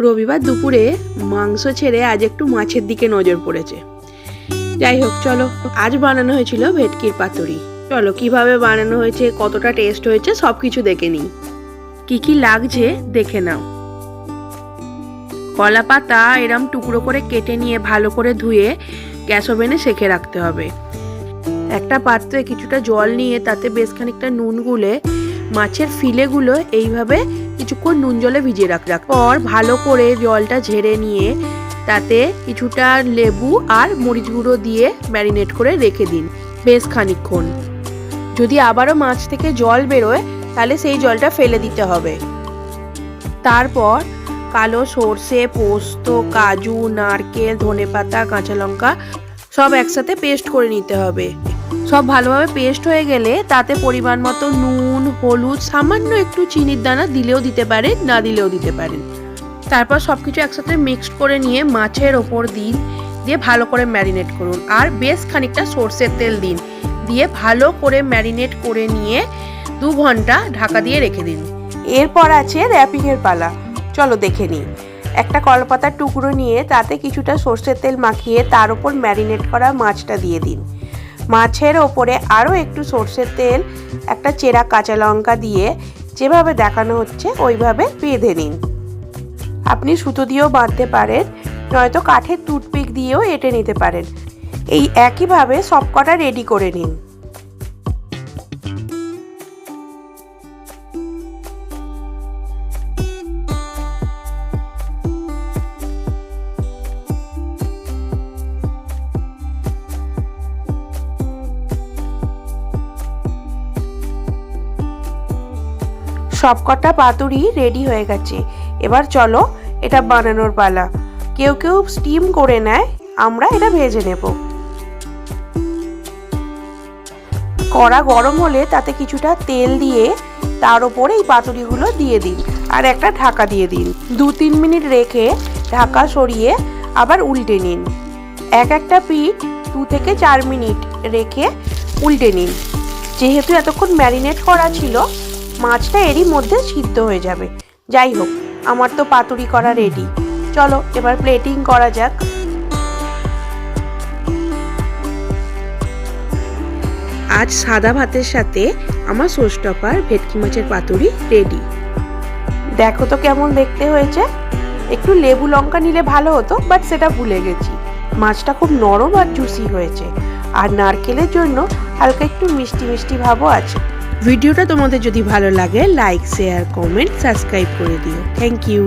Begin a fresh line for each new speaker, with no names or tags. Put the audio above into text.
রবিবার দুপুরে মাংস ছেড়ে আজ একটু মাছের দিকে নজর পড়েছে। যাই হোক, চলো, আজ বানানো হয়েছিল ভেটকির পাতুরি। চলো কিভাবে বানানো হয়েছে, কতটা টেস্ট হয়েছে সব কিছু দেখে নিই। কি কি লাগছে দেখে নাও। কলা পাতা এরম টুকরো করে কেটে নিয়ে ভালো করে ধুয়ে গ্যাস ওভেনে সেঁকে রাখতে হবে। একটা পাত্রে কিছুটা জল নিয়ে তাতে বেশ খানিকটা নুন গুলে মাছের ফিলেগুলো এইভাবে কিছুক্ষণ নুন জলে ভিজিয়ে রাখার পর ভালো করে জলটা ঝেড়ে নিয়ে তাতে কিছুটা লেবু আর মরিচ গুঁড়ো দিয়ে ম্যারিনেট করে রেখে দিন বেশ খানিকক্ষণ। যদি আবারও মাছ থেকে জল বেরোয় তাহলে সেই জলটা ফেলে দিতে হবে। তারপর কালো সর্ষে, পোস্ত, কাজু, নারকেল, ধনেপাতা, কাঁচা লঙ্কা সব একসাথে পেস্ট করে নিতে হবে। সব ভালোভাবে পেস্ট হয়ে গেলে তাতে পরিমাণ মতো নুন, হলুদ, সামান্য একটু চিনির দানা দিলেও দিতে পারেন, না দিলেও দিতে পারেন। তারপর সব কিছু একসাথে মিক্সড করে নিয়ে মাছের ওপর দিন, দিয়ে ভালো করে ম্যারিনেট করুন। আর বেশ খানিকটা সর্ষের তেল দিন, দিয়ে ভালো করে ম্যারিনেট করে নিয়ে 2 ঘন্টা ঢাকা দিয়ে রেখে দিন। এরপর আছে র্যাপিংয়ের পালা। চলো দেখে নিই। একটা কলাপাতার টুকরো নিয়ে তাতে কিছুটা সর্ষের তেল মাখিয়ে তার উপর ম্যারিনেট করা মাছটা দিয়ে দিন। মাছের ওপরে আরও একটু সর্ষের তেল, একটা চেরা কাঁচা লঙ্কা দিয়ে যেভাবে দেখানো হচ্ছে ওইভাবে বেঁধে নিন। আপনি সুতো দিয়েও বাঁধতে পারেন, নয়তো কাঠের টুথপিক দিয়েও এঁটে নিতে পারেন। এই একইভাবে সবকটা রেডি করে নিন। সবকটা পাতুরি রেডি হয়ে গেছে। এবার চলো এটা বানানোর পালা। কেউ কেউ স্টিম করে নেয়, আমরা এটা ভেজে নেব। কড়া গরম হলে তাতে কিছুটা তেল দিয়ে তার উপরে এই পাতুরিগুলো দিয়ে দিন আর একটা ঢাকা দিয়ে দিন। 2-3 মিনিট রেখে ঢাকা সরিয়ে আবার উল্টে নিন। একটা পিঠ 2 থেকে 4 মিনিট রেখে উল্টে নিন। যেহেতু এতক্ষণ ম্যারিনেট করা ছিল, মাছটা এরই মধ্যে সিদ্ধ হয়ে যাবে। যাই হোক, আমার তো পাতুরি করা রেডি। চলো এবার প্লেটিং করা যাক। আজ সাদা ভাতের সাথে আমার শোস্টপার ভেটকি মাছের পাতুরি রেডি। দেখো তো কেমন দেখতে হয়েছে। একটু লেবু লঙ্কা নিলে ভালো হতো, বাট সেটা ভুলে গেছি। মাছটা খুব নরম আর জুসি হয়েছে, আর নারকেলের জন্য হালকা একটু মিষ্টি মিষ্টি ভাবও আছে। ভিডিওটা তোমাদের যদি ভালো লাগে লাইক, শেয়ার, কমেন্ট, সাবস্ক্রাইব করে দিও। Thank you.